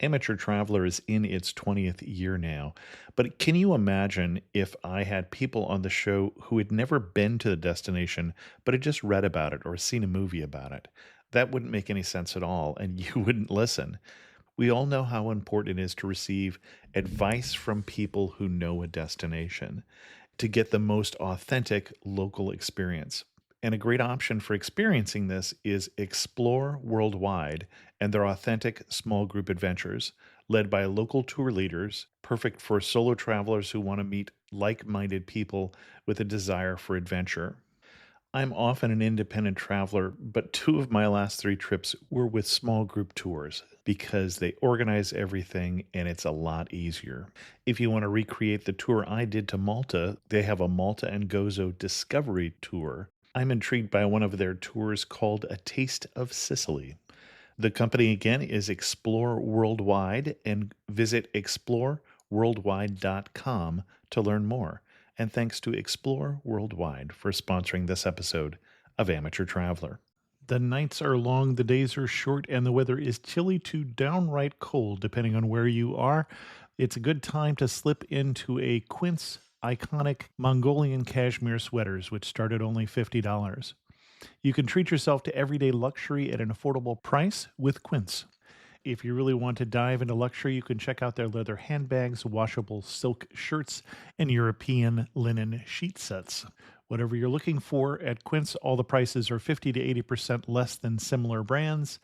Amateur Traveler is in its 20th year now, but can you imagine if I had people on the show who had never been to the destination but had just read about it or seen a movie about it? That wouldn't make any sense at all, and you wouldn't listen. We all know how important it is to receive advice from people who know a destination to get the most authentic local experience. And a great option for experiencing this is Explore Worldwide and their authentic small group adventures, led by local tour leaders, perfect for solo travelers who want to meet like minded people with a desire for adventure. I'm often an independent traveler, but two of my last three trips were with small group tours because they organize everything and it's a lot easier. If you want to recreate the tour I did to Malta, they have a Malta and Gozo Discovery Tour. I'm intrigued by one of their tours called A Taste of Sicily. The company again is Explore Worldwide, and visit exploreworldwide.com to learn more. And thanks to Explore Worldwide for sponsoring this episode of Amateur Traveler. The nights are long, the days are short, and the weather is chilly to downright cold, depending on where you are. It's a good time to slip into a Quince iconic Mongolian cashmere sweaters, which start at only $50. You can treat yourself to everyday luxury at an affordable price with Quince. If you really want to dive into luxury, you can check out their leather handbags, washable silk shirts, and European linen sheet sets. Whatever you're looking for at Quince, all the prices are 50 to 80% less than similar brands,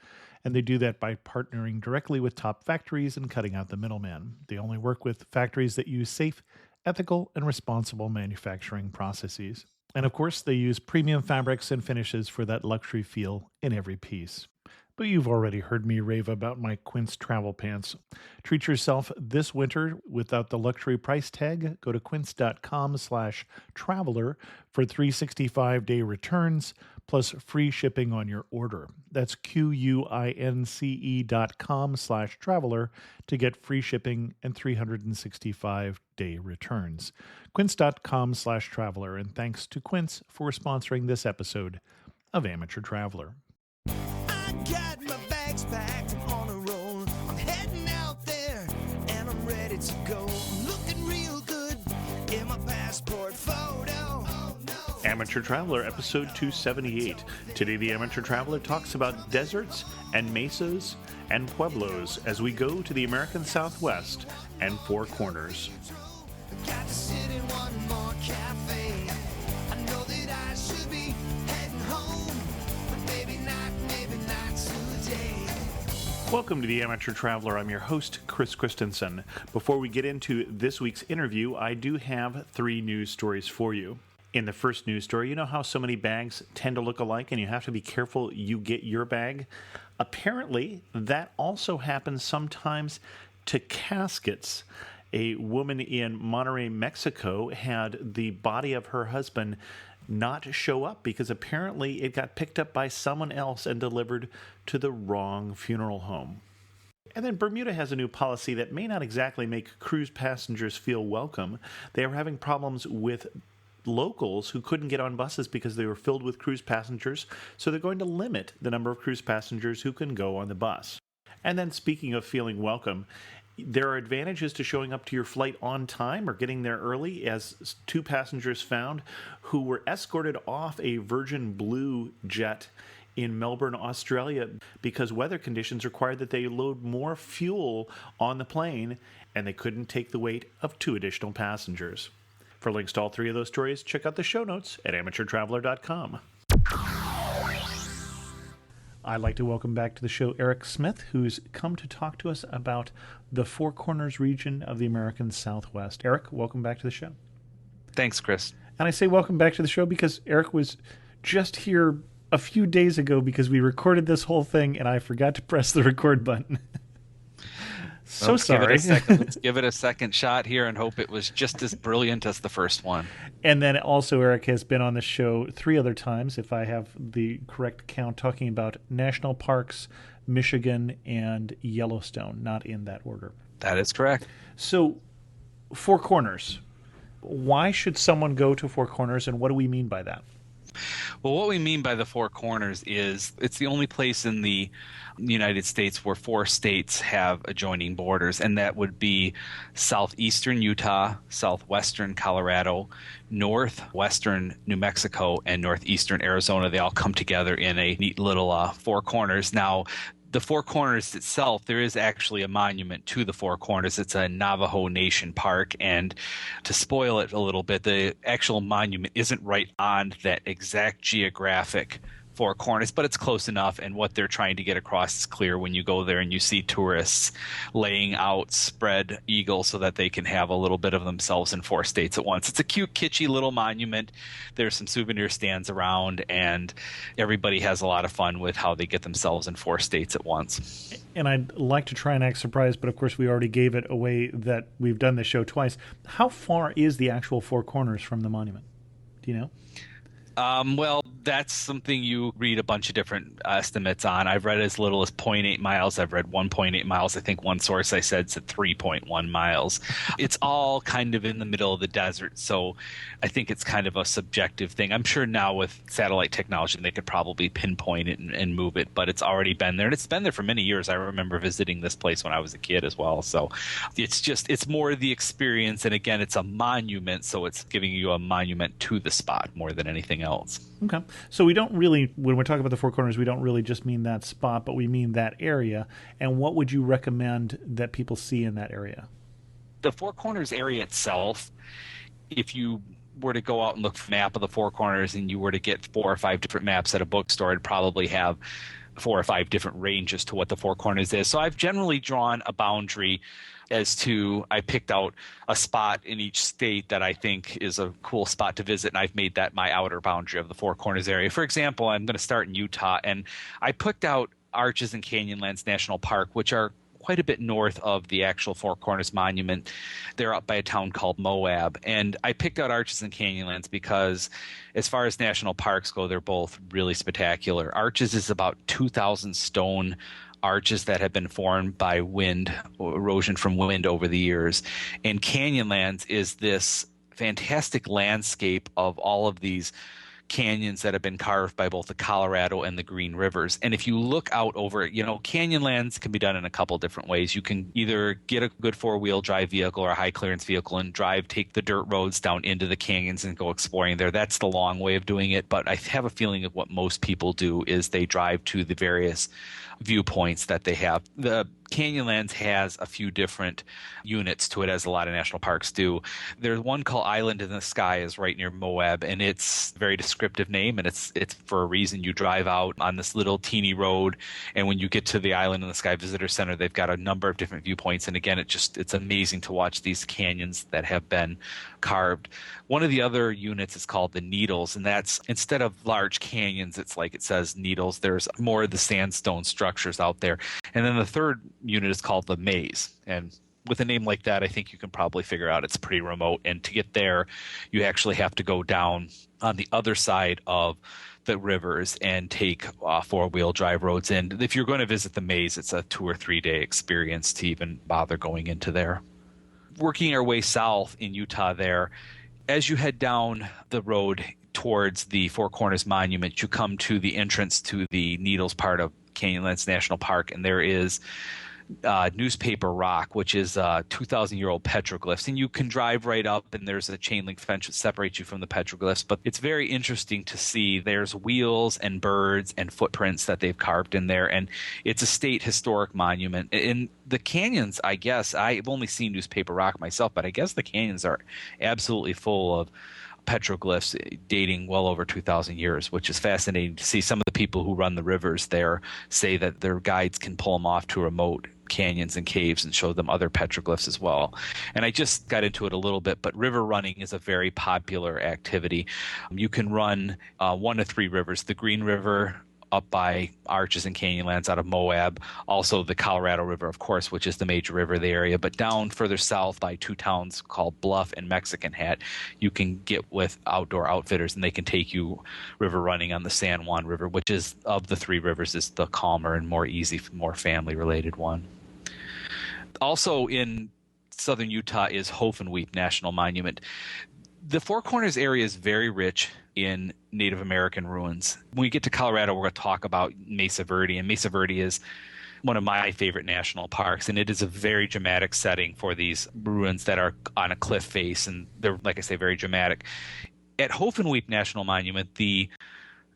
and they do that by partnering directly with top factories and cutting out the middleman. They only work with factories that use safe, ethical, and responsible manufacturing processes. And of course, they use premium fabrics and finishes for that luxury feel in every piece. But you've already heard me rave about my Quince travel pants. Treat yourself this winter without the luxury price tag. Go to quince.com/traveler for 365-day returns plus free shipping on your order. That's QUINCE.com/traveler to get free shipping and 365-day returns. Quince.com/traveler. And thanks to Quince for sponsoring this episode of Amateur Traveler. Got my bags packed, I'm on a roll. I'm heading out there and I'm ready to go. Looking real good in my passport photo. Oh, no. Amateur Traveler, episode 278. Today, the Amateur Traveler talks about deserts and mesas and pueblos as we go to the American Southwest and Four Corners. Got to sit in one more cafe. I know that I should be heading home, but maybe not today. Welcome to the Amateur Traveler. I'm your host, Chris Christensen. Before we get into this week's interview, I do have three news stories for you. In the first news story, you know how so many bags tend to look alike and you have to be careful you get your bag? Apparently, that also happens sometimes to caskets. A woman in Monterrey, Mexico had the body of her husband not show up because apparently it got picked up by someone else and delivered to the wrong funeral home. And then Bermuda has a new policy that may not exactly make cruise passengers feel welcome. They are having problems with locals who couldn't get on buses because they were filled with cruise passengers, so they're going to limit the number of cruise passengers who can go on the bus. And then speaking of feeling welcome, there are advantages to showing up to your flight on time or getting there early, as two passengers found who were escorted off a Virgin Blue jet in Melbourne, Australia, because weather conditions required that they load more fuel on the plane, and they couldn't take the weight of two additional passengers. For links to all three of those stories, check out the show notes at amateurtraveler.com. I'd like to welcome back to the show Erik Smith, who's come to talk to us about the Four Corners region of the American Southwest. Erik, welcome back to the show. Thanks, Chris. And I say welcome back to the show because Erik was just here a few days ago because we recorded this whole thing and I forgot to press the record button. So sorry. Let's give it a second shot here and hope it was just as brilliant as the first one. And then also Erik has been on the show 3 other times, if I have the correct count, talking about national parks, Michigan, and Yellowstone, not in that order. That is correct. So, Four Corners. Why should someone go to Four Corners, and what do we mean by that? Well, what we mean by the Four Corners is it's the only place in the United States where 4 states have adjoining borders, and that would be southeastern Utah, southwestern Colorado, northwestern New Mexico, and northeastern Arizona. They all come together in a neat little Four Corners. Now, the Four Corners itself, there is actually a monument to the Four Corners. It's a Navajo Nation park, and to spoil it a little bit, the actual monument isn't right on that exact geographic Four Corners, but it's close enough, and what they're trying to get across is clear when you go there and you see tourists laying out spread eagle so that they can have a little bit of themselves in 4 states at once. It's a cute, kitschy little monument. There's some souvenir stands around, and everybody has a lot of fun with how they get themselves in 4 states at once. And I'd like to try and act surprised, but of course we already gave it away that we've done this show twice. How far is the actual Four Corners from the monument? Do you know? Well, that's something you read a bunch of different estimates on. I've read as little as 0.8 miles. I've read 1.8 miles. I think one source I said said 3.1 miles. It's all kind of in the middle of the desert, so I think it's kind of a subjective thing. I'm sure now with satellite technology they could probably pinpoint it and move it, but it's already been there, and it's been there for many years. I remember visiting this place when I was a kid as well, so it's more the experience, and again, it's a monument, so it's giving you a monument to the spot more than anything else. Okay. So we don't really, when we're talking about the Four Corners, we don't really just mean that spot, but we mean that area. And what would you recommend that people see in that area? The Four Corners area itself, if you were to go out and look for a map of the Four Corners and you were to get 4 or 5 different maps at a bookstore, it'd probably have 4 or 5 different ranges to what the Four Corners is. So I've generally drawn a boundary as to, I picked out a spot in each state that I think is a cool spot to visit, and I've made that my outer boundary of the Four Corners area. For example, I'm going to start in Utah, and I picked out Arches and Canyonlands National Park, which are quite a bit north of the actual Four Corners monument. They're up by a town called Moab. And I picked out Arches and Canyonlands because as far as national parks go, they're both really spectacular. Arches is about 2,000 stone arches that have been formed by wind, erosion from wind over the years. And Canyonlands is this fantastic landscape of all of these canyons that have been carved by both the Colorado and the Green Rivers. And if you look out over it, Canyonlands can be done in a couple different ways. You can either get a good 4-wheel drive vehicle or a high clearance vehicle and take the dirt roads down into the canyons and go exploring there. That's the long way of doing it. But I have a feeling of what most people do is they drive to the various viewpoints that they have. The Canyonlands has a few different units to it, as a lot of national parks do. There's one called Island in the Sky, is right near Moab, and it's a very descriptive name, and it's for a reason. You drive out on this little teeny road, and when you get to the Island in the Sky Visitor Center, they've got a number of different viewpoints, and again, it's amazing to watch these canyons that have been carved. One of the other units is called the Needles, and that's, instead of large canyons, it's like it says needles. There's more of the sandstone structures out there. And then the third unit is called the Maze. And with a name like that, I think you can probably figure out it's pretty remote. And to get there, you actually have to go down on the other side of the rivers and take 4-wheel drive roads in. If you're going to visit the Maze, it's a 2 or 3 day experience to even bother going into there. Working our way south in Utah there, as you head down the road towards the Four Corners Monument, you come to the entrance to the Needles part of Canyonlands National Park, and there is Newspaper Rock, which is 2,000-year-old petroglyphs. And you can drive right up, and there's a chain link fence that separates you from the petroglyphs. But it's very interesting to see. There's wheels and birds and footprints that they've carved in there, and it's a state historic monument. In the canyons, I guess, I've only seen Newspaper Rock myself, but I guess the canyons are absolutely full of petroglyphs dating well over 2,000 years, which is fascinating to see. Some of the people who run the rivers there say that their guides can pull them off to remote canyons and caves and show them other petroglyphs as well. And I just got into it a little bit, but river running is a very popular activity. You can run 1 of 3 rivers: the Green River up by Arches and Canyonlands out of Moab, also the Colorado River, of course, which is the major river of the area, but down further south by 2 towns called Bluff and Mexican Hat, you can get with outdoor outfitters, and they can take you river running on the San Juan River, which is, of the 3 rivers, is the calmer and more easy, more family-related one. Also in southern Utah is Hovenweep National Monument. The Four Corners area is very rich in Native American ruins. When we get to Colorado, we're going to talk about Mesa Verde, and Mesa Verde is one of my favorite national parks, and it is a very dramatic setting for these ruins that are on a cliff face, and they're, like I say, very dramatic. At Hovenweep National Monument, the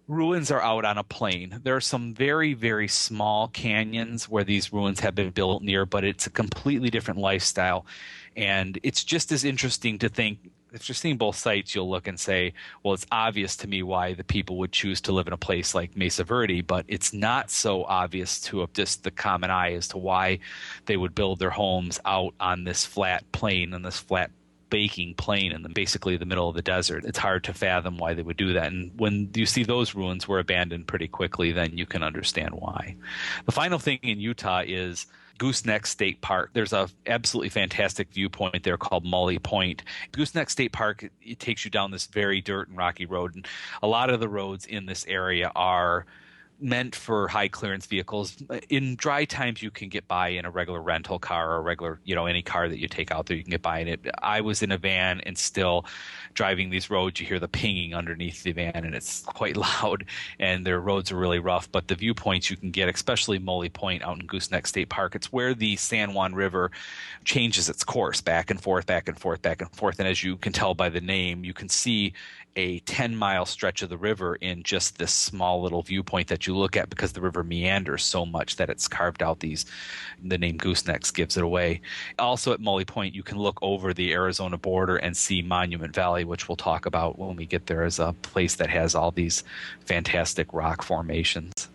ruins are out on a plain. There are some very, very small canyons where these ruins have been built near, but it's a completely different lifestyle. And it's just as interesting to think, if you're seeing both sites, you'll look and say, well, it's obvious to me why the people would choose to live in a place like Mesa Verde, but it's not so obvious to just the common eye as to why they would build their homes out on this flat plain and this flat baking plain in basically the middle of the desert. It's hard to fathom why they would do that. And when you see those ruins were abandoned pretty quickly, then you can understand why. The final thing in Utah is Gooseneck State Park. There's a absolutely fantastic viewpoint there called Mully Point. Gooseneck State Park, it takes you down this very dirt and rocky road. And a lot of the roads in this area are meant for high clearance vehicles. In dry times, you can get by in a regular rental car or a regular, any car that you take out there, you can get by in it. I was in a van and still driving these roads, you hear the pinging underneath the van, and it's quite loud, and their roads are really rough. But the viewpoints you can get, especially Mully Point out in Gooseneck State Park, it's where the San Juan River changes its course back and forth, back and forth, back and forth. And as you can tell by the name, you can see a 10-mile stretch of the river in just this small little viewpoint that you look at, because the river meanders so much that it's carved out the name Goosenecks gives it away. Also at Mully Point, you can look over the Arizona border and see Monument Valley, which we'll talk about when we get there, as a place that has all these fantastic rock formations.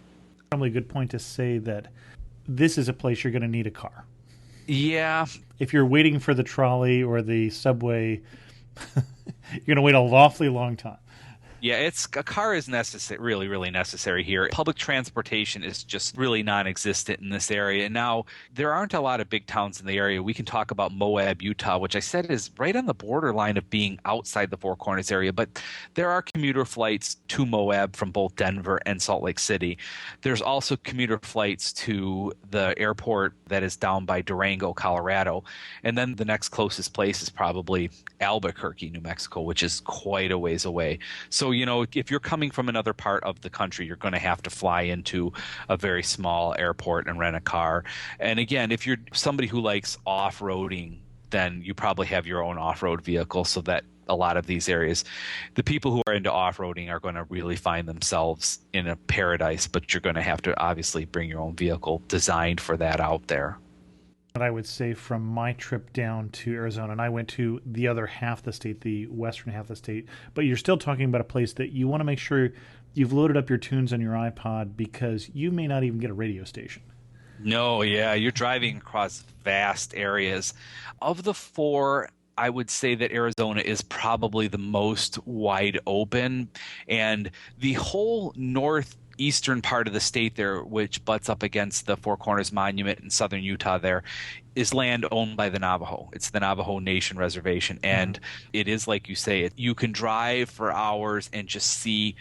Probably a good point to say that this is a place you're going to need a car. Yeah. If you're waiting for the trolley or the subway, you're going to wait a awfully long time. Yeah, a car is necessary, really, really necessary here. Public transportation is just really non-existent in this area. Now, there aren't a lot of big towns in the area. We can talk about Moab, Utah, which I said is right on the borderline of being outside the Four Corners area. But there are commuter flights to Moab from both Denver and Salt Lake City. There's also commuter flights to the airport that is down by Durango, Colorado. And then the next closest place is probably Albuquerque, New Mexico, which is quite a ways away. So, if you're coming from another part of the country, you're going to have to fly into a very small airport and rent a car. And again, if you're somebody who likes off-roading, then you probably have your own off-road vehicle, so that a lot of these areas, the people who are into off-roading are going to really find themselves in a paradise, but you're going to have to obviously bring your own vehicle designed for that out there. What I would say from my trip down to Arizona, and I went to the other half of the state, the western half of the state, but you're still talking about a place that you want to make sure you've loaded up your tunes on your iPod, because you may not even get a radio station. No, yeah, you're driving across vast areas. Of the four, I would say that Arizona is probably the most wide open, and the whole northeastern part of the state there, which butts up against the Four Corners Monument in southern Utah there, is land owned by the Navajo. It's the Navajo Nation Reservation, and it is, like you say, you can drive for hours and just see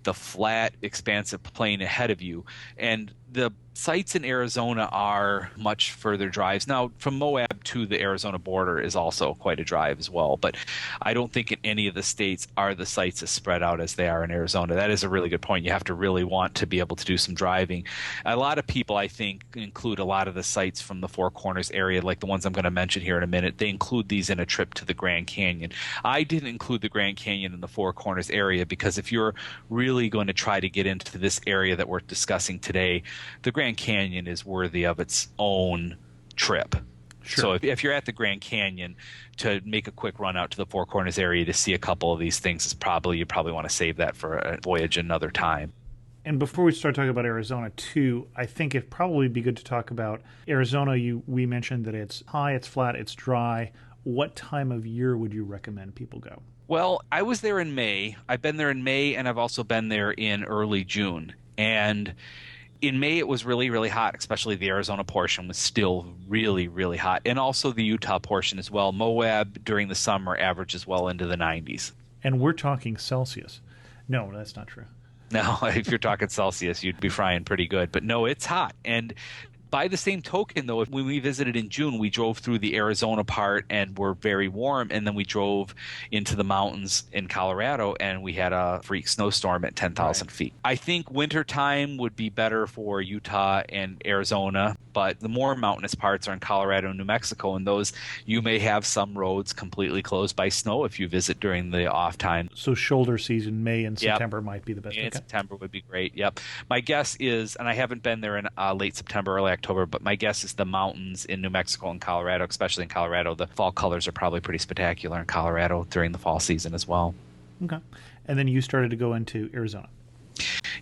the flat, expansive plain ahead of you. And the sites in Arizona are much further drives. Now, from Moab to the Arizona border is also quite a drive as well, but I don't think in any of the states are the sites as spread out as they are in Arizona. That is a really good point. You have to really want to be able to do some driving. A lot of people, I think, include a lot of the sites from the Four Corners area, like the ones I'm going to mention here in a minute. They include these in a trip to the Grand Canyon. I didn't include the Grand Canyon in the Four Corners area because if you're really going to try to get into this area that we're discussing today, the Grand Canyon is worthy of its own trip. Sure. So if you're at the Grand Canyon, to make a quick run out to the Four Corners area to see a couple of these things, you probably want to save that for a voyage another time. And before we start talking about Arizona too, I think it'd probably be good to talk about Arizona. We mentioned that it's high, it's flat, it's dry. What time of year would you recommend people go? Well, I was there in May. I've been there in May, and I've also been there in early June. And in May, it was really, really hot, especially the Arizona portion was still really, really hot. And also the Utah portion as well. Moab during the summer averages well into the 90s. And we're talking Celsius. No, that's not true. No, if you're talking Celsius, you'd be frying pretty good. But no, it's hot. And By the same token, though, when we visited in June, we drove through the Arizona part and were very warm, and then we drove into the mountains in Colorado, and we had a freak snowstorm at 10,000 feet. I think wintertime would be better for Utah and Arizona, but the more mountainous parts are in Colorado and New Mexico, and those you may have some roads completely closed by snow if you visit during the off time. So shoulder season, May and September might be the best. May and September would be great. Yep. My guess is, and I haven't been there in late September, early October, but my guess is the mountains in New Mexico and Colorado, especially in Colorado, the fall colors are probably pretty spectacular in Colorado during the fall season as well. Okay. And then you started to go into Arizona.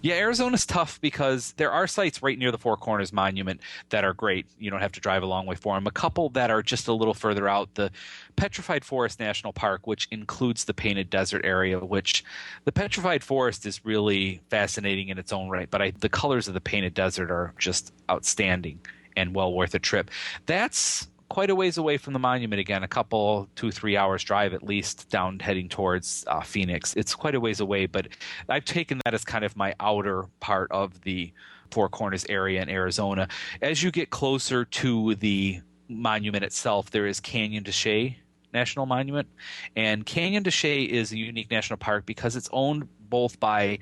Yeah, Arizona's tough because there are sites right near the Four Corners Monument that are great. You don't have to drive a long way for them. A couple that are just a little further out, the Petrified Forest National Park, which includes the Painted Desert area, which the Petrified Forest is really fascinating in its own right, but the colors of the Painted Desert are just outstanding and well worth a trip. That's quite a ways away from the monument again, a couple, 2-3 hours drive at least down heading towards Phoenix. It's quite a ways away, but I've taken that as kind of my outer part of the Four Corners area in Arizona. As you get closer to the monument itself, there is Canyon de Chelly National Monument, and Canyon de Chelly is a unique national park because it's owned both by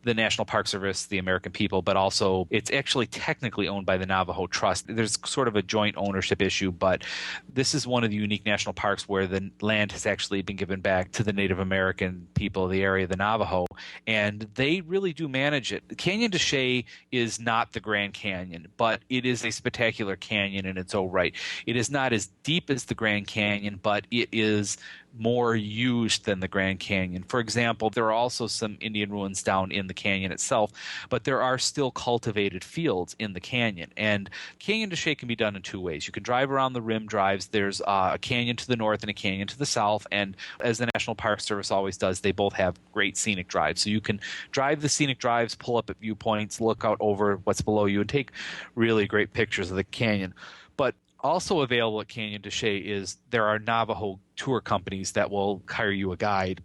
the National Park Service, the American people, but also it's actually technically owned by the Navajo Trust. There's sort of a joint ownership issue, but this is one of the unique national parks where the land has actually been given back to the Native American people of the area, the Navajo, and they really do manage it. Canyon de Chelly is not the Grand Canyon, but it is a spectacular canyon in its own right. It is not as deep as the Grand Canyon, but it is more used than the Grand Canyon. For example, there are also some Indian ruins down in the canyon itself, but there are still cultivated fields in the canyon. And Canyon de Chelly can be done in two ways. You can drive around the rim drives. There's a canyon to the north and a canyon to the south. And as the National Park Service always does, they both have great scenic drives. So you can drive the scenic drives, pull up at viewpoints, look out over what's below you, and take really great pictures of the canyon. But also available at Canyon de Chelly is there are Navajo tour companies that will hire you a guide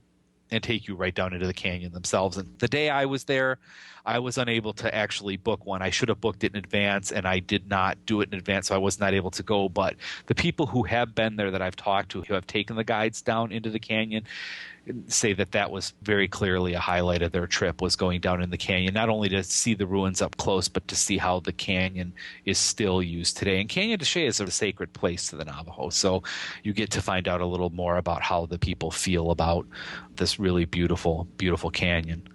and take you right down into the canyon themselves. And the day I was there, I was unable to actually book one. I should have booked it in advance, and I did not do it in advance, so I was not able to go. But the people who have been there that I've talked to who have taken the guides down into the canyon say that that was very clearly a highlight of their trip, was going down in the canyon, not only to see the ruins up close, but to see how the canyon is still used today. And Canyon de Chelly is a sacred place to the Navajo, so you get to find out a little more about how the people feel about this really beautiful, beautiful canyon.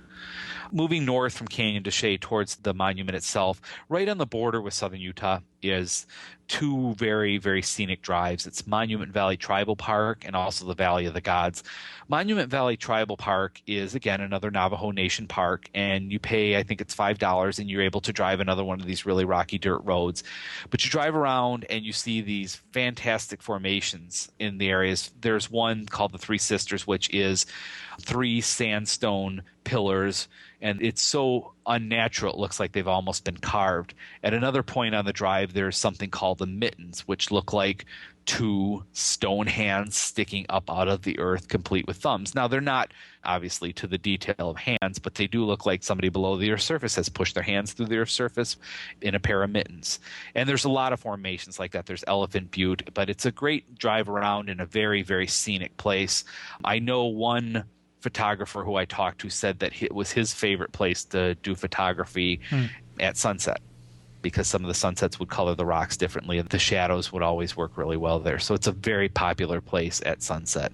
Moving north from Canyon de Chelly towards the monument itself, right on the border with southern Utah is two very, very scenic drives. It's Monument Valley Tribal Park and also the Valley of the Gods. Monument Valley Tribal Park is, again, another Navajo Nation park, and you pay, I think it's $5, and you're able to drive another one of these really rocky dirt roads. But you drive around and you see these fantastic formations in the areas. There's one called the Three Sisters, which is 3 sandstone pillars, and it's so unnatural it looks like they've almost been carved. At another point on the drive, there's something called the Mittens, which look like 2 stone hands sticking up out of the earth, complete with thumbs. Now, they're not obviously to the detail of hands, but they do look like somebody below the earth's surface has pushed their hands through the earth's surface in a pair of mittens. And there's a lot of formations like that. There's Elephant Butte, but it's a great drive around in a very, very scenic place. I know one photographer who I talked to said that it was his favorite place to do photography at sunset, because some of the sunsets would color the rocks differently and the shadows would always work really well there. So it's a very popular place at sunset.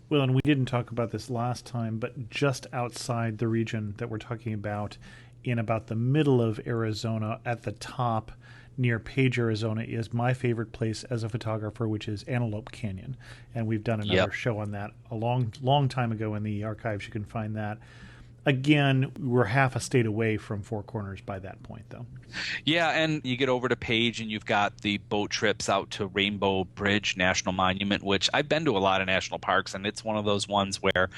Well, and we didn't talk about this last time, but just outside the region that we're talking about, in about the middle of Arizona at the top near Page, Arizona, is my favorite place as a photographer, which is Antelope Canyon. And we've done another show on that a long time ago in the archives. You can find that. Again, we're half a state away from Four Corners by that point, though. Yeah, and you get over to Page and you've got the boat trips out to Rainbow Bridge National Monument, which I've been to a lot of national parks, and it's one of those ones where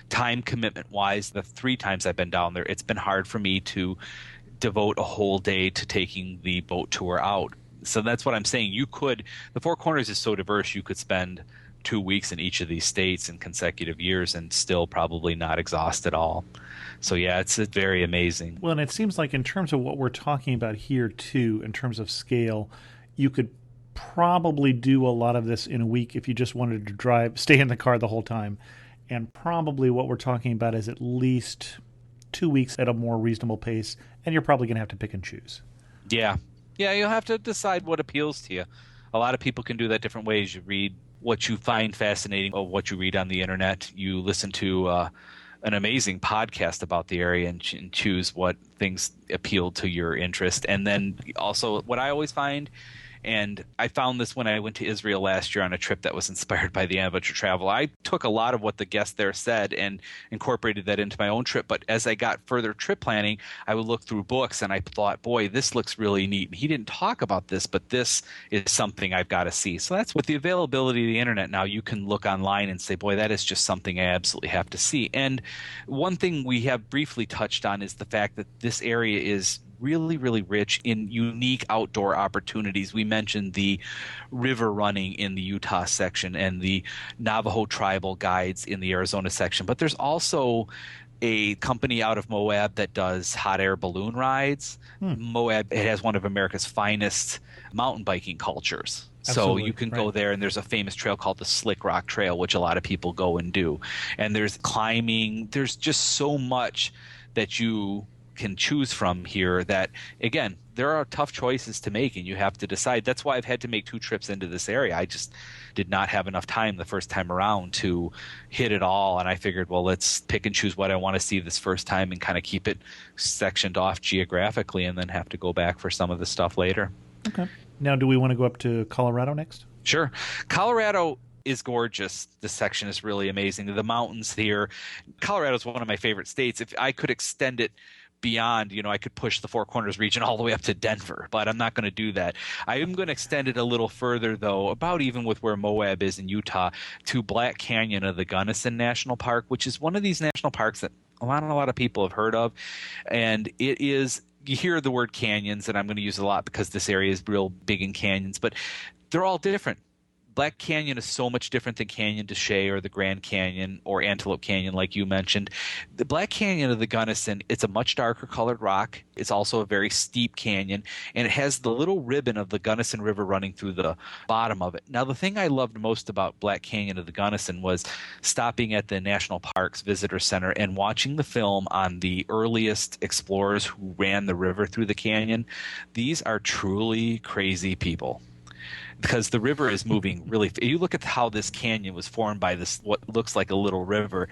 time commitment-wise, the 3 times I've been down there, it's been hard for me to devote a whole day to taking the boat tour out. So that's what I'm saying. The Four Corners is so diverse, you could spend 2 weeks in each of these states in consecutive years and still probably not exhaust it all. So yeah, it's very amazing. Well, and it seems like in terms of what we're talking about here too, in terms of scale, you could probably do a lot of this in a week if you just wanted to stay in the car the whole time. And probably what we're talking about is at least 2 weeks at a more reasonable pace, and you're probably going to have to pick and choose. Yeah. Yeah, you'll have to decide what appeals to you. A lot of people can do that different ways. You read what you find fascinating or what you read on the internet. You listen to an amazing podcast about the area and choose what things appeal to your interest. And then also what I always find, and I found this when I went to Israel last year on a trip that was inspired by the Amateur Traveler. I took a lot of what the guests there said and incorporated that into my own trip. But as I got further trip planning, I would look through books and I thought, boy, this looks really neat. And he didn't talk about this, but this is something I've got to see. So that's with the availability of the internet now, you can look online and say, boy, that is just something I absolutely have to see. And one thing we have briefly touched on is the fact that this area is really, really rich in unique outdoor opportunities. We mentioned the river running in the Utah section and the Navajo tribal guides in the Arizona section. But there's also a company out of Moab that does hot air balloon rides. Moab, it has one of America's finest mountain biking cultures. Absolutely. So you can go there, and there's a famous trail called the Slick Rock Trail, which a lot of people go and do. And there's climbing. There's just so much that you can choose from here that, again, there are tough choices to make and you have to decide. That's why I've had to make 2 trips into this area. I just did not have enough time the first time around to hit it all, and I figured, well, let's pick and choose what I want to see this first time and kind of keep it sectioned off geographically and then have to go back for some of the stuff later. Okay. Now, do we want to go up to Colorado next? Sure. Colorado is gorgeous. This section is really amazing. The mountains here. Colorado is one of my favorite states. If I could extend it beyond, I could push the Four Corners region all the way up to Denver, but I'm not going to do that. I am going to extend it a little further, though, about even with where Moab is in Utah, to Black Canyon of the Gunnison National Park, which is one of these national parks that a lot of people have heard of. And it is, you hear the word canyons, and I'm going to use it a lot because this area is real big in canyons, but they're all different. Black Canyon is so much different than Canyon de Chelly or the Grand Canyon or Antelope Canyon, like you mentioned. The Black Canyon of the Gunnison, it's a much darker colored rock. It's also a very steep canyon, and it has the little ribbon of the Gunnison River running through the bottom of it. Now, the thing I loved most about Black Canyon of the Gunnison was stopping at the National Parks Visitor Center and watching the film on the earliest explorers who ran the river through the canyon. These are truly crazy people, because the river is moving really. You look at how this canyon was formed by this, what looks like a little river.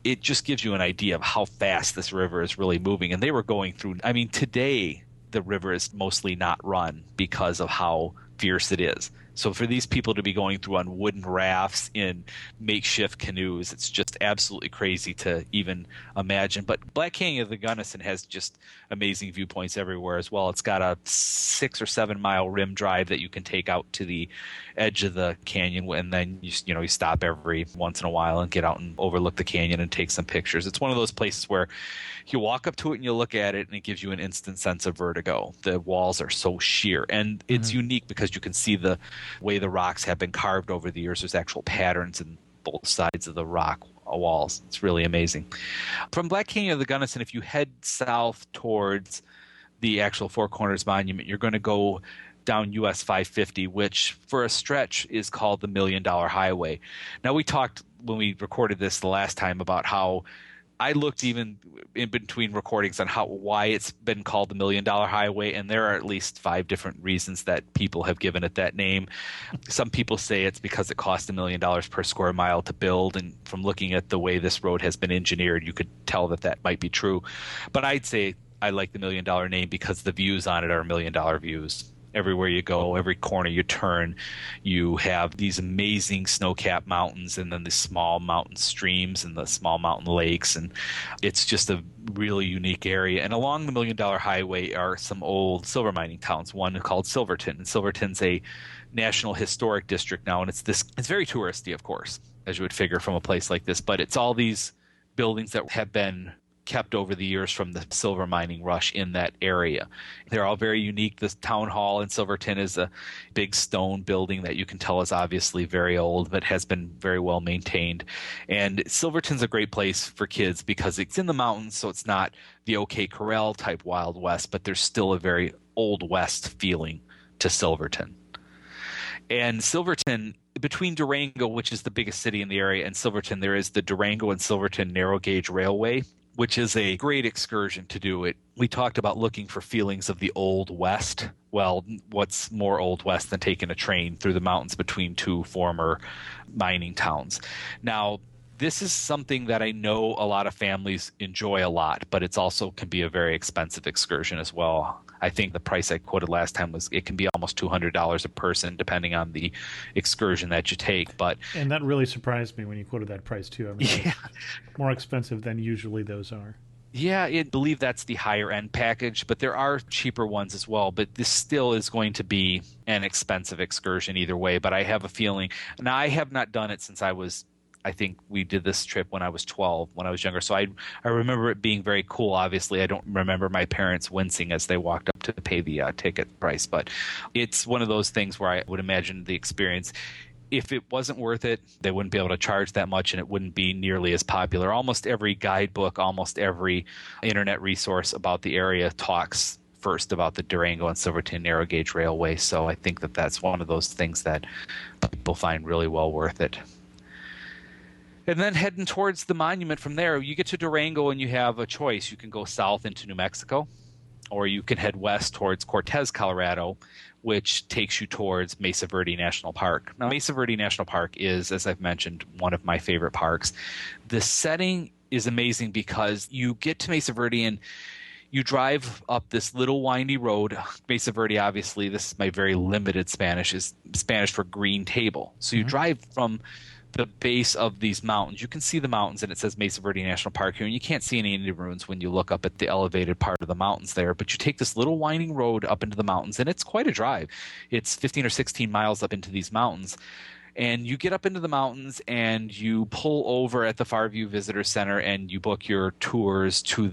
It just gives you an idea of how fast this river is really moving. And they were going through, today the river is mostly not run because of how fierce it is. So for these people to be going through on wooden rafts in makeshift canoes, it's just absolutely crazy to even imagine. But Black Canyon of the Gunnison has just amazing viewpoints everywhere as well. It's got a 6 or 7 mile rim drive that you can take out to the edge of the canyon, and then you stop every once in a while and get out and overlook the canyon and take some pictures. It's one of those places where you walk up to it and you look at it and it gives you an instant sense of vertigo. The walls are so sheer, and it's unique because you can see the way the rocks have been carved over the years. There's actual patterns in both sides of the rock walls. It's really amazing. From Black Canyon of the Gunnison, if you head south towards the actual Four Corners Monument, you're going to go down US 550, which for a stretch is called the $1 Million Highway. Now, we talked when we recorded this the last time about how I looked even in between recordings on why it's been called the $1 Million Highway, and there are at least 5 different reasons that people have given it that name. Some people say it's because it cost $1 million per square mile to build, and from looking at the way this road has been engineered, you could tell that might be true. But I'd say I like the $1 Million name because the views on it are $1 million views. Everywhere you go, every corner you turn, you have these amazing snow-capped mountains and then the small mountain streams and the small mountain lakes. And it's just a really unique area. And along the $1 Million Highway are some old silver mining towns, one called Silverton. And Silverton's a National Historic District now. And it's very touristy, of course, as you would figure from a place like this. But it's all these buildings that have been kept over the years from the silver mining rush in that area. They're all very unique. This town hall in Silverton is a big stone building that you can tell is obviously very old, but has been very well maintained. And Silverton's a great place for kids because it's in the mountains, so it's not the OK Corral type Wild West, but there's still a very Old West feeling to Silverton. And Silverton, between Durango, which is the biggest city in the area, and Silverton, there is the Durango and Silverton Narrow Gauge Railway, which is a great excursion to do it. We talked about looking for feelings of the Old West. Well, what's more Old West than taking a train through the mountains between two former mining towns? Now, this is something that I know a lot of families enjoy a lot, but it's also can be a very expensive excursion as well. I think the price I quoted last time was it can be almost $200 a person depending on the excursion that you take. And that really surprised me when you quoted that price too. I mean, yeah, more expensive than usually those are. Yeah, I believe that's the higher end package, but there are cheaper ones as well. But this still is going to be an expensive excursion either way. But I have a feeling, now I have not done it since I think we did this trip when I was 12, when I was younger. So I remember it being very cool. Obviously, I don't remember my parents wincing as they walked up to pay the ticket price. But it's one of those things where I would imagine the experience, if it wasn't worth it, they wouldn't be able to charge that much and it wouldn't be nearly as popular. Almost every guidebook, almost every internet resource about the area talks first about the Durango and Silverton Narrow Gauge Railway. So I think that that's one of those things that people find really well worth it. And then heading towards the monument from there, you get to Durango and you have a choice. You can go south into New Mexico, or you can head west towards Cortez, Colorado, which takes you towards Mesa Verde National Park. Now, Mesa Verde National Park is, as I've mentioned, one of my favorite parks. The setting is amazing because you get to Mesa Verde and you drive up this little windy road. Mesa Verde, obviously, this is my very limited Spanish, is Spanish for green table. So you drive from the base of these mountains. You can see the mountains, and it says Mesa Verde National Park here, and you can't see any Indian ruins when you look up at the elevated part of the mountains there, but you take this little winding road up into the mountains, and it's quite a drive. It's 15 or 16 miles up into these mountains, and you get up into the mountains, and you pull over at the Farview Visitor Center, and you book your tours to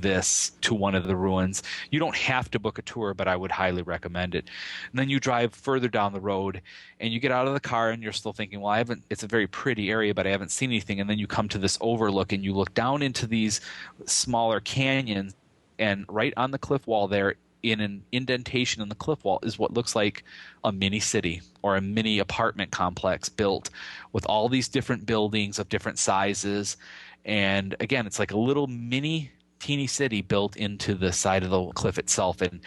one of the ruins. You don't have to book a tour, but I would highly recommend it. And then you drive further down the road, and you get out of the car, and you're still thinking, well, it's a very pretty area, but I haven't seen anything. And then you come to this overlook, and you look down into these smaller canyons, and right on the cliff wall there, in an indentation in the cliff wall, is what looks like a mini city or a mini apartment complex built with all these different buildings of different sizes. And again, it's like a little mini teeny city built into the side of the cliff itself. And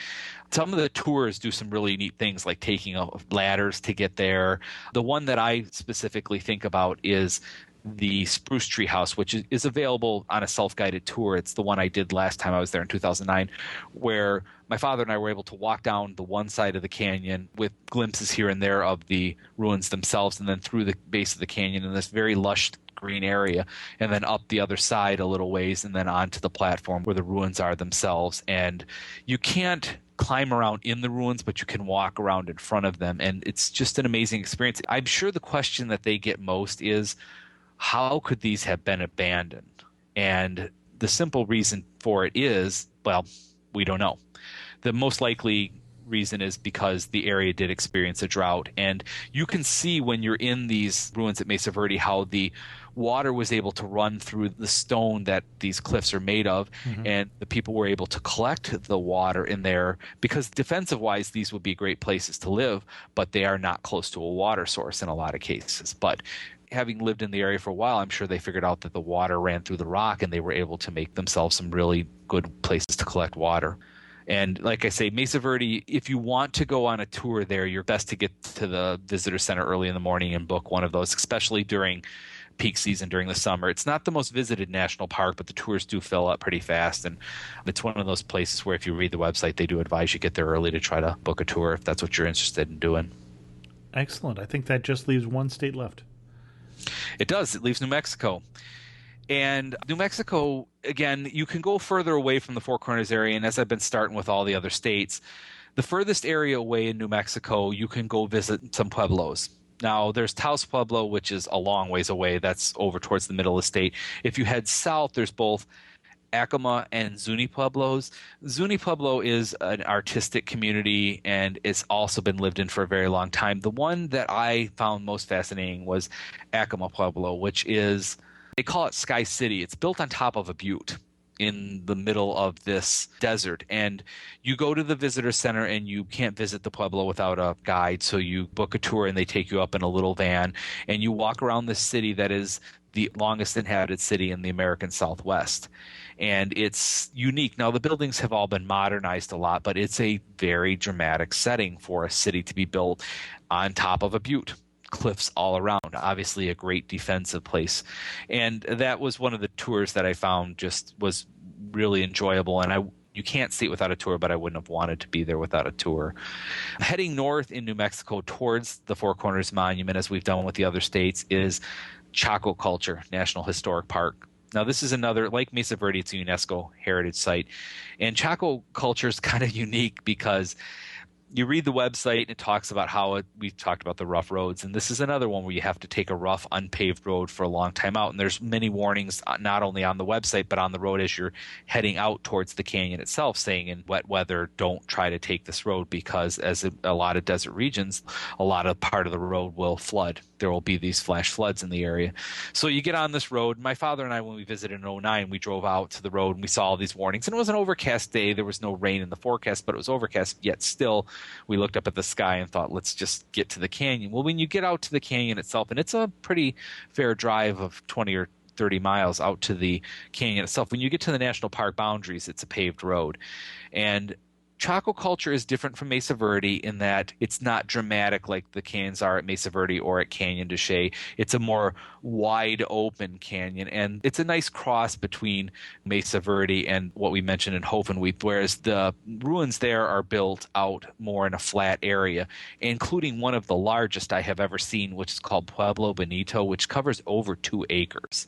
some of the tours do some really neat things like taking ladders to get there. The one that I specifically think about is the Spruce Tree House, which is available on a self-guided tour. It's the one I did last time I was there in 2009, where my father and I were able to walk down the one side of the canyon with glimpses here and there of the ruins themselves, and then through the base of the canyon in this very lush green area, and then up the other side a little ways, and then onto the platform where the ruins are themselves. And you can't climb around in the ruins, but you can walk around in front of them, and it's just an amazing experience. I'm sure the question that they get most is, how could these have been abandoned? And the simple reason for it is, well, we don't know. The most likely reason is because the area did experience a drought. And you can see when you're in these ruins at Mesa Verde how the water was able to run through the stone that these cliffs are made of, and the people were able to collect the water in there, because defensive-wise, these would be great places to live, but they are not close to a water source in a lot of cases. But having lived in the area for a while, I'm sure they figured out that the water ran through the rock, and they were able to make themselves some really good places to collect water. And like I say, Mesa Verde, if you want to go on a tour there, you're best to get to the visitor center early in the morning and book one of those, especially during peak season during the summer. It's not the most visited national park, but the tours do fill up pretty fast. And it's one of those places where if you read the website, they do advise you get there early to try to book a tour if that's what you're interested in doing. Excellent. I think that just leaves one state left. It does. It leaves New Mexico. And New Mexico, again, you can go further away from the Four Corners area. And as I've been starting with all the other states, the furthest area away in New Mexico, you can go visit some pueblos. Now, there's Taos Pueblo, which is a long ways away. That's over towards the middle of the state. If you head south, there's both Acoma and Zuni Pueblos. Zuni Pueblo is an artistic community, and it's also been lived in for a very long time. The one that I found most fascinating was Acoma Pueblo, which is, they call it Sky City. It's built on top of a butte in the middle of this desert. And you go to the visitor center, and you can't visit the Pueblo without a guide. So you book a tour, and they take you up in a little van, and you walk around this city that is the longest inhabited city in the American Southwest. And it's unique. Now, the buildings have all been modernized a lot, but it's a very dramatic setting for a city to be built on top of a butte. Cliffs all around, obviously a great defensive place. And that was one of the tours that I found just was really enjoyable. And you can't see it without a tour, but I wouldn't have wanted to be there without a tour. Heading north in New Mexico towards the Four Corners Monument, as we've done with the other states, is Chaco Culture National Historic Park. Now, this is another, like Mesa Verde, it's a UNESCO heritage site. And Chaco Culture is kind of unique because you read the website and it talks about how we've talked about the rough roads. And this is another one where you have to take a rough, unpaved road for a long time out. And there's many warnings, not only on the website, but on the road as you're heading out towards the canyon itself, saying in wet weather, don't try to take this road because as a lot of desert regions, a lot of part of the road will flood. There will be these flash floods in the area. So you get on this road. My father and I, when we visited in 2009, we drove out to the road and we saw all these warnings. And it was an overcast day. There was no rain in the forecast, but it was overcast. Yet still, we looked up at the sky and thought, let's just get to the canyon. Well, when you get out to the canyon itself, and it's a pretty fair drive of 20 or 30 miles out to the canyon itself, when you get to the national park boundaries, it's a paved road. And Chaco Culture is different from Mesa Verde in that it's not dramatic like the canyons are at Mesa Verde or at Canyon de Chelly. It's a more wide open canyon, and it's a nice cross between Mesa Verde and what we mentioned in Hovenweep, whereas the ruins there are built out more in a flat area, including one of the largest I have ever seen, which is called Pueblo Bonito, which covers over 2 acres.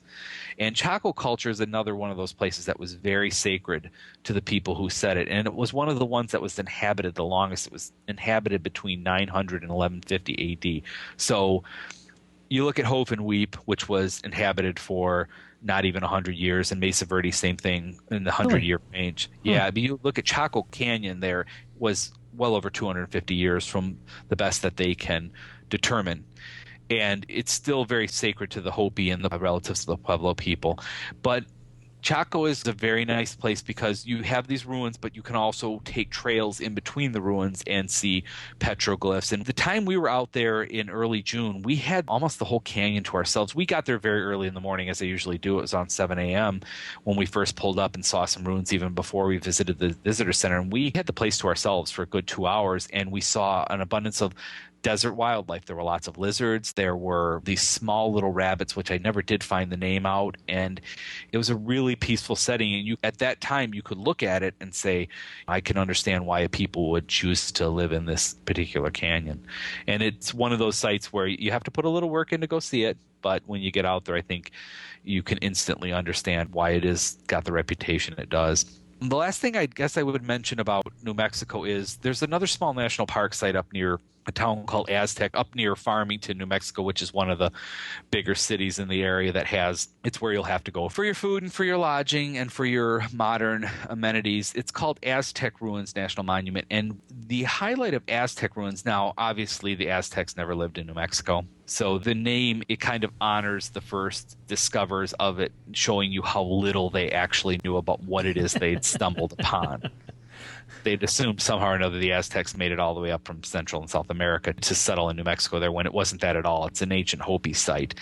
And Chaco Culture is another one of those places that was very sacred to the people who set it, and it was one of the ones that was inhabited the longest. It was inhabited between 900 and 1150 AD. So you look at Hovenweep, which was inhabited for not even 100 years, and Mesa Verde, same thing in the 100-year range. Yeah, but you look at Chaco Canyon, there was well over 250 years from the best that they can determine. And it's still very sacred to the Hopi and the relatives of the Pueblo people. But Chaco is a very nice place because you have these ruins, but you can also take trails in between the ruins and see petroglyphs. And the time we were out there in early June, we had almost the whole canyon to ourselves. We got there very early in the morning, as I usually do. It was on 7 a.m. when we first pulled up and saw some ruins even before we visited the visitor center. And we had the place to ourselves for a good 2 hours, and we saw an abundance of desert wildlife. There were lots of lizards. There were these small little rabbits, which I never did find the name out. And it was a really peaceful setting. And at that time, you could look at it and say, I can understand why people would choose to live in this particular canyon. And it's one of those sites where you have to put a little work in to go see it. But when you get out there, I think you can instantly understand why it is got the reputation it does. The last thing I guess I would mention about New Mexico is there's another small national park site up near a town called Aztec, up near Farmington, New Mexico, which is one of the bigger cities in the area that it's where you'll have to go for your food and for your lodging and for your modern amenities. It's called Aztec Ruins National Monument. And the highlight of Aztec ruins, now obviously the Aztecs never lived in New Mexico. So the name, it kind of honors the first discoverers of it, showing you how little they actually knew about what it is they'd stumbled upon. They'd assumed somehow or another the Aztecs made it all the way up from Central and South America to settle in New Mexico there, when it wasn't that at all. It's an ancient Hopi site.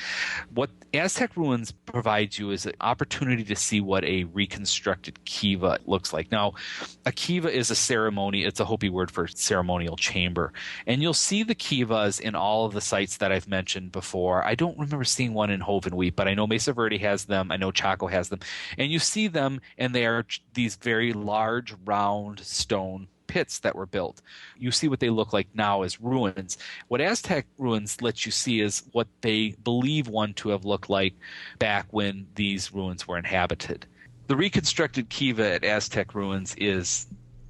What Aztec ruins provides you is an opportunity to see what a reconstructed kiva looks like. Now, a kiva is a ceremony. It's a Hopi word for ceremonial chamber. And you'll see the kivas in all of the sites that I've mentioned before. I don't remember seeing one in Hovenweep, but I know Mesa Verde has them. I know Chaco has them. And you see them, and they are these very large, round stone pits that were built. You see what they look like now as ruins. What Aztec ruins lets you see is what they believe one to have looked like back when these ruins were inhabited. The reconstructed kiva at Aztec ruins is,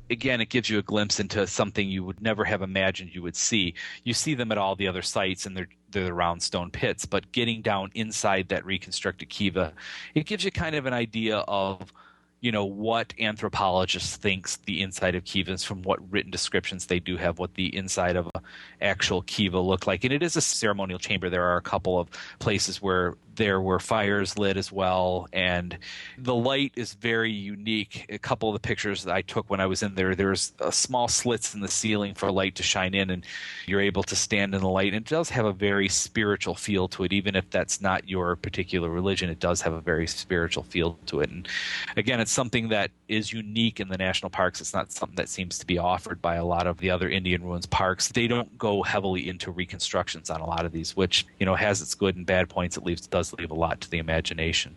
again, it gives you a glimpse into something you would never have imagined you would see. You see them at all the other sites, and they're the round stone pits, but getting down inside that reconstructed kiva, it gives you kind of an idea of what anthropologists thinks the inside of kiva is from what written descriptions they do have, what the inside of an actual kiva looked like. And it is a ceremonial chamber. There are a couple of places where there were fires lit as well, and the light is very unique. A couple of the pictures that I took when I was in there, there's a small slits in the ceiling for light to shine in, and you're able to stand in the light. And it does have a very spiritual feel to it. Even if that's not your particular religion, it does have a very spiritual feel to it. And again, it's something that is unique in the national parks. It's not something that seems to be offered by a lot of the other Indian ruins parks. They don't go heavily into reconstructions on a lot of these, which has its good and bad points. It does leave a lot to the imagination.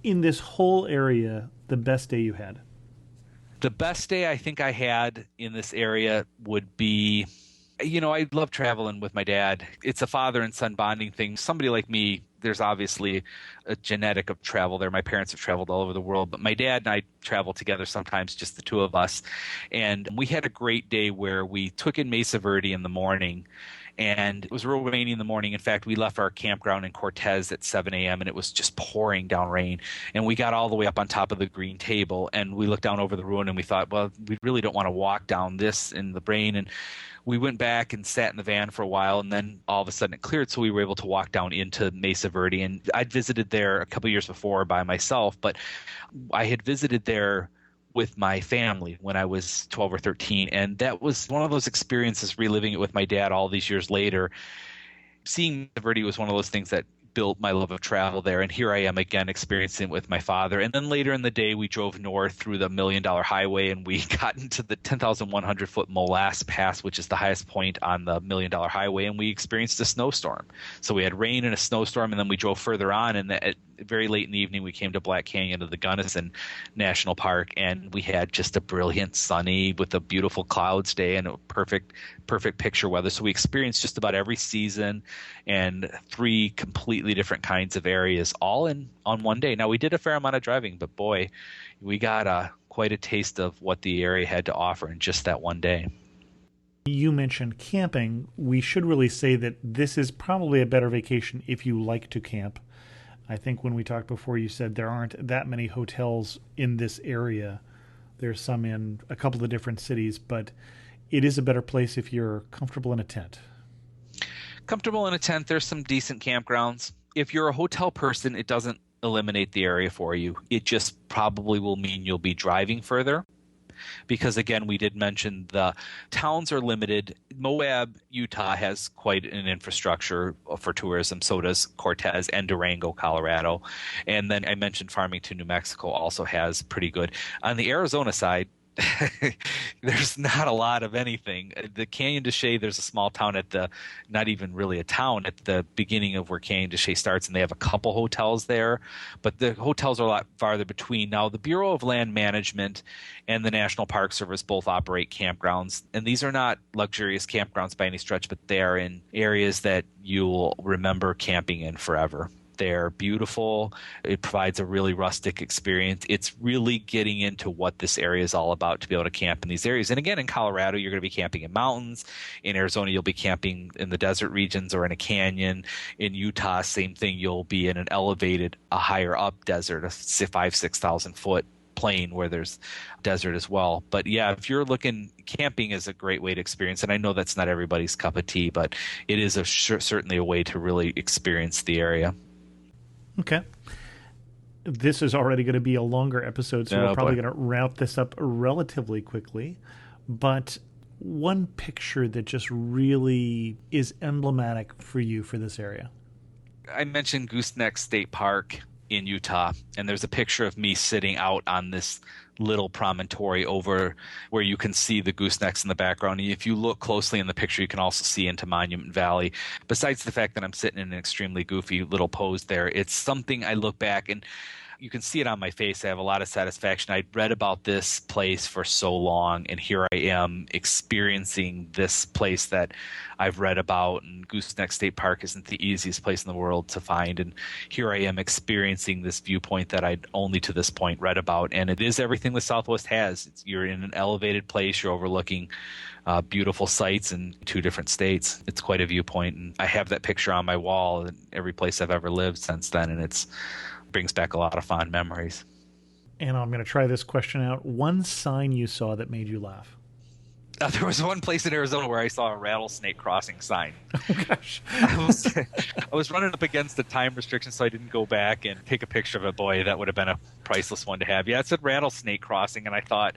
In this whole area, the best day you had? The best day I think I had in this area would be, I love traveling with my dad. It's a father and son bonding thing. Somebody like me, there's obviously a genetic of travel there. My parents have traveled all over the world, but my dad and I travel together sometimes, just the two of us. And we had a great day where we took in Mesa Verde in the morning, and it was real rainy in the morning. In fact, we left our campground in Cortez at 7 a.m. and it was just pouring down rain. And we got all the way up on top of the green table, and we looked down over the ruin and we thought, well, we really don't want to walk down this in the rain. And we went back and sat in the van for a while, and then all of a sudden it cleared, so we were able to walk down into Mesa Verde. And I'd visited there a couple of years before by myself, but I had visited there with my family when I was 12 or 13. And that was one of those experiences, reliving it with my dad all these years later. Seeing Mesa Verde was one of those things that built my love of travel there. And here I am again experiencing it with my father. And then later in the day, we drove north through the $1 Million Highway, and we got into the 10,100 foot Molas Pass, which is the highest point on the $1 Million Highway. And we experienced a snowstorm. So we had rain and a snowstorm, and then we drove further on, and very late in the evening, we came to Black Canyon of the Gunnison National Park, and we had just a brilliant sunny with a beautiful clouds day and a perfect picture weather. So we experienced just about every season and 3 completely different kinds of areas all on one day. Now, we did a fair amount of driving, but boy, we got quite a taste of what the area had to offer in just that one day. You mentioned camping. We should really say that this is probably a better vacation if you like to camp. I think when we talked before, you said there aren't that many hotels in this area. There's some in a couple of different cities, but it is a better place if you're comfortable in a tent. Comfortable in a tent, there's some decent campgrounds. If you're a hotel person, it doesn't eliminate the area for you. It just probably will mean you'll be driving further. Because, again, we did mention the towns are limited. Moab, Utah has quite an infrastructure for tourism. So does Cortez and Durango, Colorado. And then I mentioned Farmington, New Mexico also has pretty good. On the Arizona side, there's not a lot of anything. The Canyon de Chelly, there's a small town not even really a town, at the beginning of where Canyon de Chelly starts, and they have a couple hotels there, but the hotels are a lot farther between. Now, the Bureau of Land Management and the National Park Service both operate campgrounds, and these are not luxurious campgrounds by any stretch, but they're in areas that you'll remember camping in forever. They're beautiful. It provides a really rustic experience. It's really getting into what this area is all about to be able to camp in these areas. And again, in Colorado, you're going to be camping in mountains. In Arizona, you'll be camping in the desert regions or in a canyon. In Utah, same thing. You'll be in an elevated, a higher up desert, a 6,000 foot plain where there's desert as well. But yeah, if you're looking, camping is a great way to experience. And I know that's not everybody's cup of tea, but it is certainly a way to really experience the area. Okay. This is already going to be a longer episode, so we're probably going to wrap this up relatively quickly. But one picture that just really is emblematic for you for this area. I mentioned Gooseneck State Park in Utah, and there's a picture of me sitting out on this little promontory over where you can see the goosenecks in the background. And if you look closely in the picture, you can also see into Monument Valley. Besides the fact that I'm sitting in an extremely goofy little pose there, it's something I look back and you can see it on my face. I have a lot of satisfaction. I'd read about this place for so long, and here I am experiencing this place that I've read about. And Gooseneck State Park isn't the easiest place in the world to find. And here I am experiencing this viewpoint that I'd only to this point read about. And it is everything the Southwest has. You're in an elevated place. You're overlooking beautiful sights in 2 different states. It's quite a viewpoint. And I have that picture on my wall in every place I've ever lived since then. And it's brings back a lot of fond memories. And I'm going to try this question out. One sign you saw that made you laugh? There was one place in Arizona where I saw a rattlesnake crossing sign. Oh, gosh. I was running up against the time restriction, so I didn't go back and take a picture of it. Boy, that would have been a priceless one to have. Yeah, it said rattlesnake crossing, and I thought,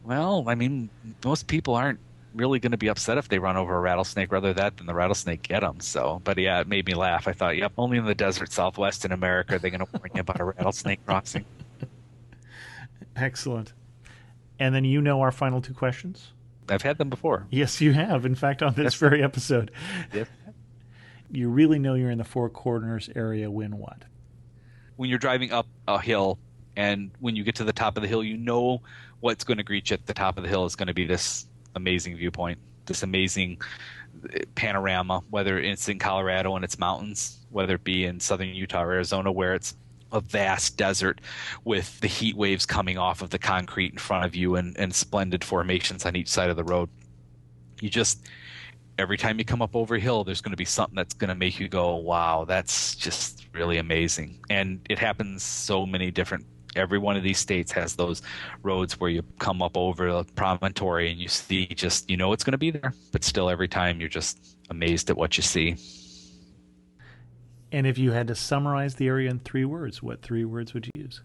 well, I mean, most people aren't really going to be upset if they run over a rattlesnake, rather that than the rattlesnake get them. So, but yeah, it made me laugh. I thought, yep, only in the desert Southwest in America are they going to warn you about a rattlesnake crossing. Excellent. And then our final two questions? I've had them before. Yes, you have. In fact, on this very episode. Yes. You really know you're in the Four Corners area when what? When you're driving up a hill, and when you get to the top of the hill, you know what's going to greet you at the top of the hill is going to be this amazing viewpoint, this amazing panorama, whether it's in Colorado and its mountains, whether it be in southern Utah or Arizona, where it's a vast desert with the heat waves coming off of the concrete in front of you and splendid formations on each side of the road. You just, every time you come up over a hill, there's going to be something that's going to make you go, wow, that's just really amazing. And it happens so many different, every one of these states has those roads where you come up over a promontory and you see just, you know it's going to be there, but still every time you're just amazed at what you see. And if you had to summarize the area in 3 words, what 3 words would you use?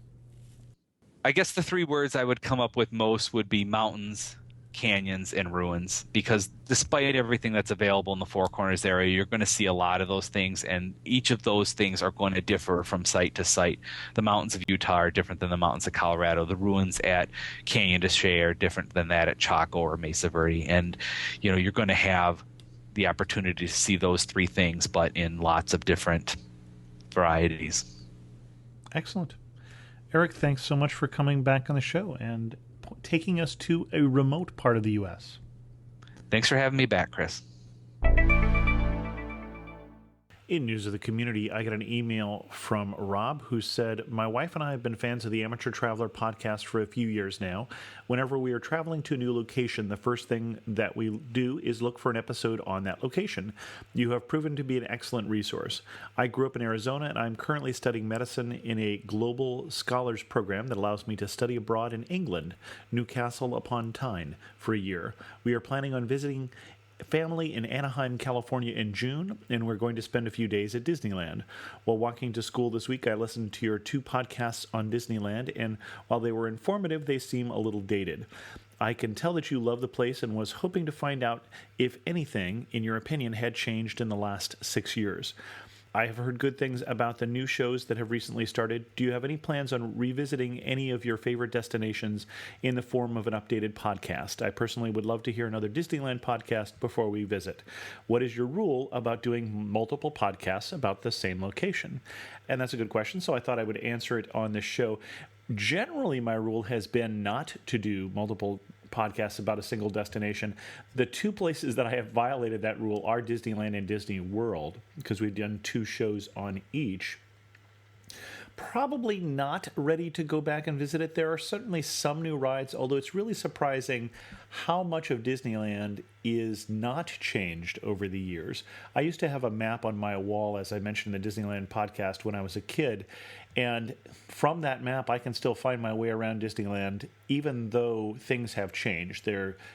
I guess the 3 words I would come up with most would be mountains, canyons, and ruins, because despite everything that's available in the Four Corners area, you're going to see a lot of those things, and each of those things are going to differ from site to site. The mountains of Utah are different than the mountains of Colorado. The ruins at Canyon de Chelly are different than that at Chaco or Mesa Verde. And, you're going to have the opportunity to see those 3 things, but in lots of different varieties. Excellent. Erik, thanks so much for coming back on the show and taking us to a remote part of the U.S. Thanks for having me back, Chris. In news of the community, I got an email from Rob who said, my wife and I have been fans of the Amateur Traveler podcast for a few years now. Whenever we are traveling to a new location, the first thing that we do is look for an episode on that location. You have proven to be an excellent resource. I grew up in Arizona, and I'm currently studying medicine in a global scholars program that allows me to study abroad in England, Newcastle upon Tyne, for a year. We are planning on visiting family in Anaheim, California in June, and we're going to spend a few days at Disneyland. While walking to school this week, I listened to your 2 podcasts on Disneyland, and while they were informative, they seem a little dated. I can tell that you love the place and was hoping to find out if anything, in your opinion, had changed in the last 6 years. I have heard good things about the new shows that have recently started. Do you have any plans on revisiting any of your favorite destinations in the form of an updated podcast? I personally would love to hear another Disneyland podcast before we visit. What is your rule about doing multiple podcasts about the same location? And that's a good question, so I thought I would answer it on this show. Generally, my rule has been not to do multiple podcasts about a single destination. The 2 places that I have violated that rule are Disneyland and Disney World, because we've done 2 shows on each. Probably not ready to go back and visit it. There are certainly some new rides, although it's really surprising how much of Disneyland is not changed over the years. I used to have a map on my wall, as I mentioned in the Disneyland podcast, when I was a kid, and from that map, I can still find my way around Disneyland, even though things have changed.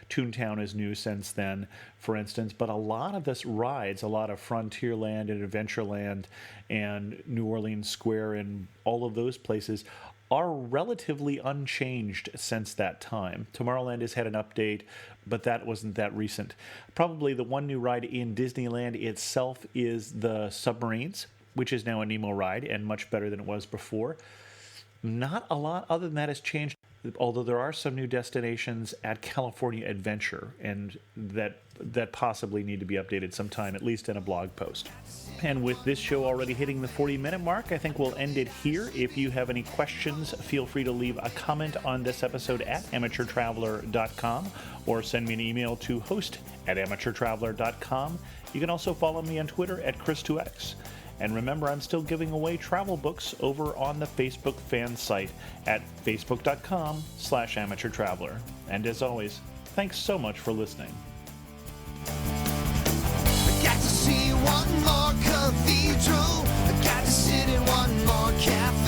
Toontown is new since then, for instance, but a lot of this rides, a lot of Frontierland and Adventureland and New Orleans Square and all of those places are relatively unchanged since that time. Tomorrowland has had an update, but that wasn't that recent. Probably the one new ride in Disneyland itself is the submarines, which is now a Nemo ride and much better than it was before. Not a lot other than that has changed, although there are some new destinations at California Adventure, and that possibly need to be updated sometime, at least in a blog post. And with this show already hitting the 40-minute mark, I think we'll end it here. If you have any questions, feel free to leave a comment on this episode at amateurtraveler.com or send me an email to host@amateurtraveler.com. You can also follow me on Twitter at Chris2X. And remember, I'm still giving away travel books over on the Facebook fan site at facebook.com/amateurtraveler. And as always, thanks so much for listening. I got to see one more cathedral. I got to sit in one more cafe.